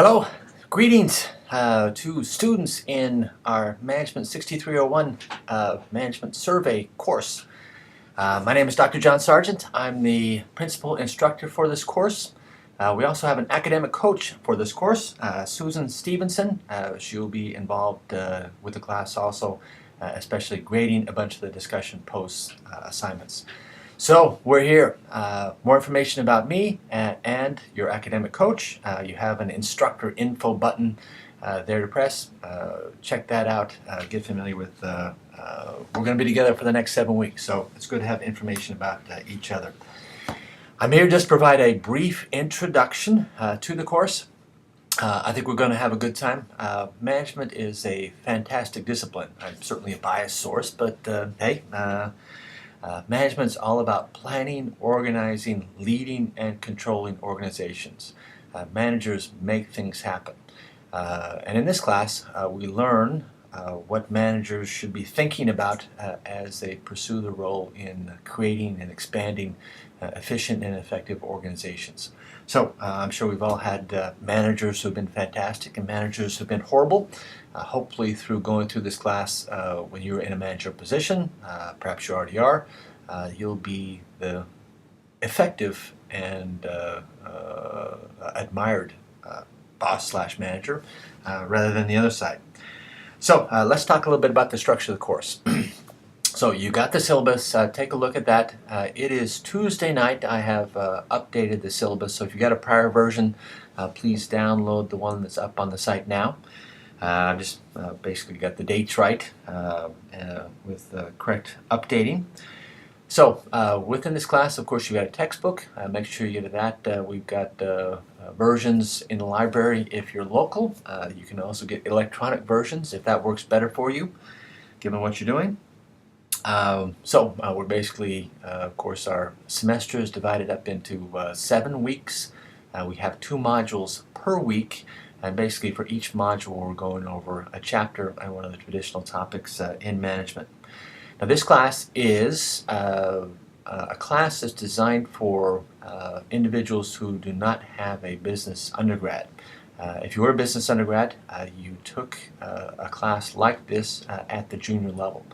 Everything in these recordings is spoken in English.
Hello, greetings to students in our Management 6301 Management Survey course. My name is Dr. John Sargent. I'm the principal instructor for this course. We also have an academic coach for this course, Susan Stevenson. She'll be involved with the class also, especially grading a bunch of the discussion post assignments. So we're here. More information about me and your academic coach. You have an instructor info button there to press. Check that out. Get familiar with. We're going to be together for the next 7 weeks, so it's good to have information about each other. I'm here just to provide a brief introduction to the course. I think we're going to have a good time. Management is a fantastic discipline. I'm certainly a biased source, but hey. Management's all about planning, organizing, leading, and controlling organizations. Managers make things happen. And in this class, we learn what managers should be thinking about as they pursue the role in creating and expanding efficient and effective organizations. So I'm sure we've all had managers who've been fantastic and managers who've been horrible. Hopefully through going through this class, when you're in a manager position, perhaps you already are, you'll be the effective and admired boss/manager rather than the other side. So let's talk a little bit about the structure of the course. So you got the syllabus. Take a look at that. It is Tuesday night. I have updated the syllabus. So if you got a prior version, please download the one that's up on the site now. I've just basically got the dates right with the correct updating. So within this class, of course, you got a textbook. Make sure you get that. We've got versions in the library if you're local. You can also get electronic versions if that works better for you, given what you're doing. We're basically, of course, our semester is divided up into 7 weeks. We have 2 modules per week, and basically for each module we're going over a chapter and one of the traditional topics in management. Now this class is a class that's designed for individuals who do not have a business undergrad. If you were a business undergrad, you took a class like this at the junior level.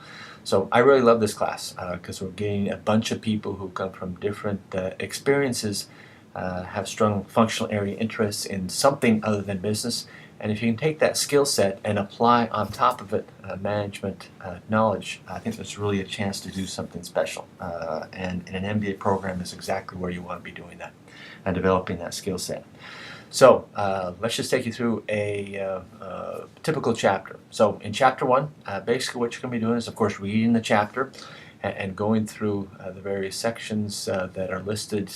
So I really love this class because we're getting a bunch of people who come from different experiences, have strong functional area interests in something other than business, and if you can take that skill set and apply on top of it management knowledge, I think there's really a chance to do something special. And in an MBA program is exactly where you want to be doing that and developing that skill set. So let's just take you through a typical chapter. So in chapter 1, basically what you're going to be doing is, of course, reading the chapter and going through the various sections that are listed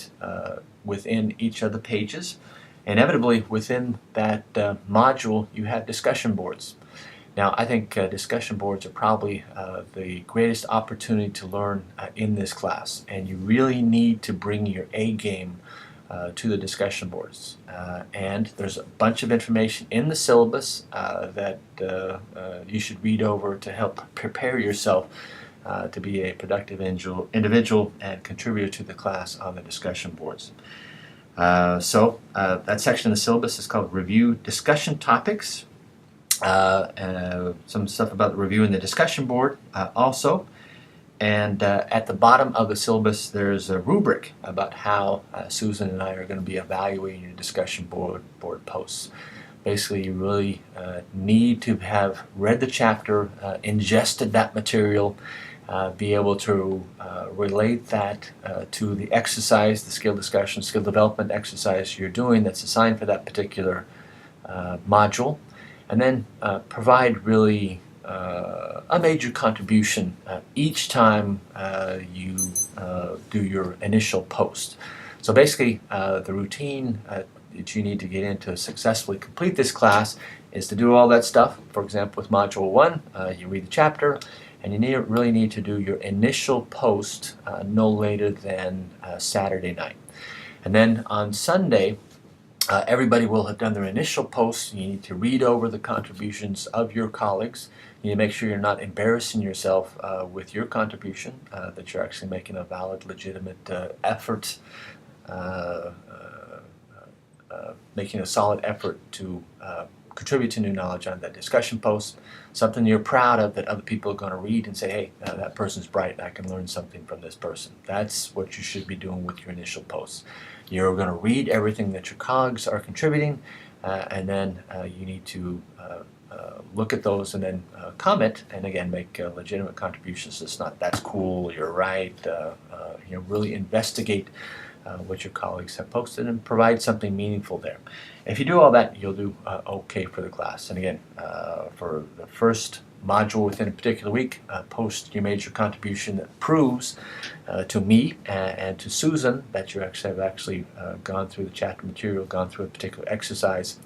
within each of the pages. Inevitably, within that module, you have discussion boards. Now, I think discussion boards are probably the greatest opportunity to learn in this class, and you really need to bring your A game to the discussion boards. And there's a bunch of information in the syllabus that you should read over to help prepare yourself to be a productive individual and contributor to the class on the discussion boards. That section of the syllabus is called Review Discussion Topics. Some stuff about reviewing the discussion board also. And at the bottom of the syllabus there's a rubric about how Susan and I are going to be evaluating your discussion board posts. Basically, you really need to have read the chapter, ingested that material, be able to relate that to the exercise, the skill discussion, skill development exercise you're doing that's assigned for that particular module, and then provide really a major contribution each time you do your initial post. So basically, the routine that you need to get in to successfully complete this class is to do all that stuff. For example, with Module 1, you read the chapter, and you really need to do your initial post no later than Saturday night. And then on Sunday, everybody will have done their initial post. You need to read over the contributions of your colleagues. You need to make sure you're not embarrassing yourself with your contribution, that you're actually making a valid, legitimate effort making a solid effort to contribute to new knowledge on that discussion post, something you're proud of that other people are going to read and say, hey, that person's bright, I can learn something from this person. That's what you should be doing with your initial posts. You're going to read everything that your colleagues are contributing, and then you need to look at those and then comment, and again make legitimate contributions. It's not that's cool, you're right, really investigate what your colleagues have posted and provide something meaningful there. If you do all that, you'll do okay for the class. And again, for the first module within a particular week, post your major contribution that proves to me and to Susan that you have actually gone through the chapter material, gone through a particular exercise,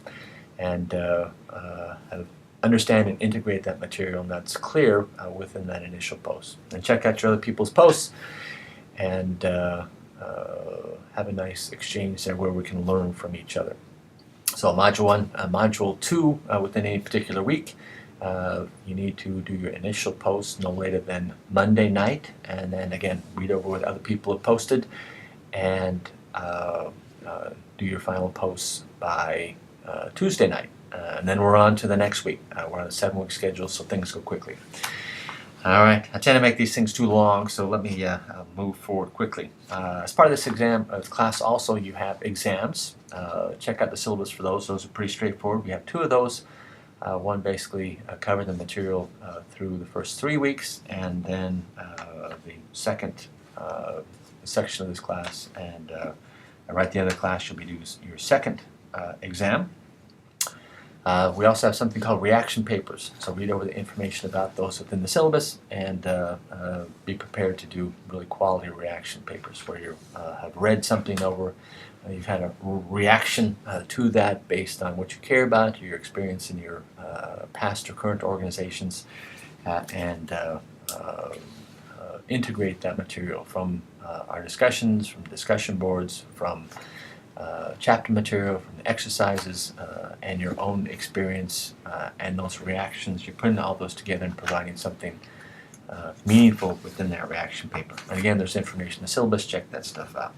and have understand and integrate that material, and that's clear within that initial post. And check out your other people's posts and have a nice exchange there where we can learn from each other. So module 1, module 2, within any particular week, you need to do your initial post no later than Monday night, and then again read over what other people have posted, and do your final posts by Tuesday night. And then we're on to the next week. We're on a 7-week schedule, so things go quickly. All right, I tend to make these things too long, so let me move forward quickly. As part of this exam class also, you have exams. Check out the syllabus for those. Those are pretty straightforward. We have 2 of those. One basically covered the material through the first 3 weeks, and then the second section of this class. And right at the end of the class, you'll be doing your second exam. We also have something called reaction papers, so read over the information about those within the syllabus and be prepared to do really quality reaction papers where you have read something over, you've had a reaction to that based on what you care about, your experience in your past or current organizations, and integrate that material from our discussions, from discussion boards, from chapter material, from the exercises, and your own experience and those reactions. You're putting all those together and providing something meaningful within that reaction paper. And again, there's information in the syllabus. Check that stuff out.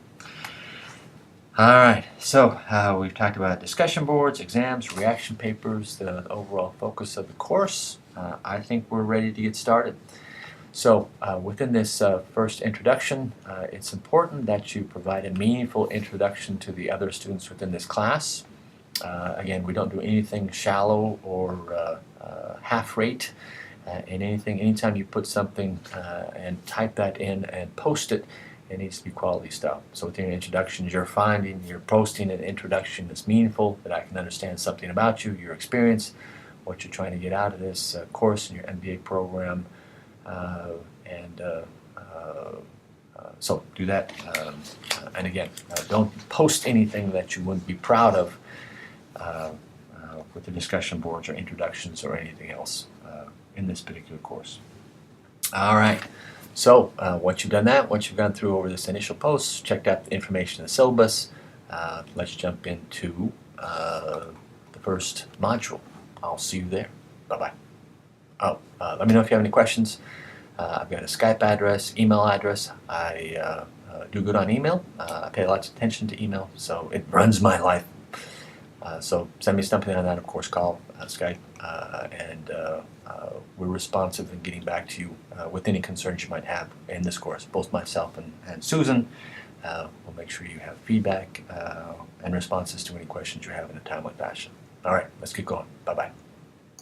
All right, so we've talked about discussion boards, exams, reaction papers, the overall focus of the course. I think we're ready to get started. So within this first introduction, it's important that you provide a meaningful introduction to the other students within this class. Again, we don't do anything shallow or half-rate in anything. Anytime you put something and type that in and post it, it needs to be quality stuff. So within your introductions, you're posting an introduction that's meaningful, that I can understand something about you, your experience, what you're trying to get out of this course in your MBA program. So do that, and again, don't post anything that you wouldn't be proud of with the discussion boards or introductions or anything else in this particular course. All right, so once you've done that, once you've gone through over this initial post, checked out the information in the syllabus, let's jump into the first module. I'll see you there. Bye-bye. Let me know if you have any questions. I've got a Skype address, email address. I do good on email. I pay lots of attention to email, so it runs my life. So send me something on that, of course, call Skype, and we're responsive in getting back to you with any concerns you might have in this course. Both myself and Susan will make sure you have feedback and responses to any questions you have in a timely fashion. All right, let's get going. Bye-bye.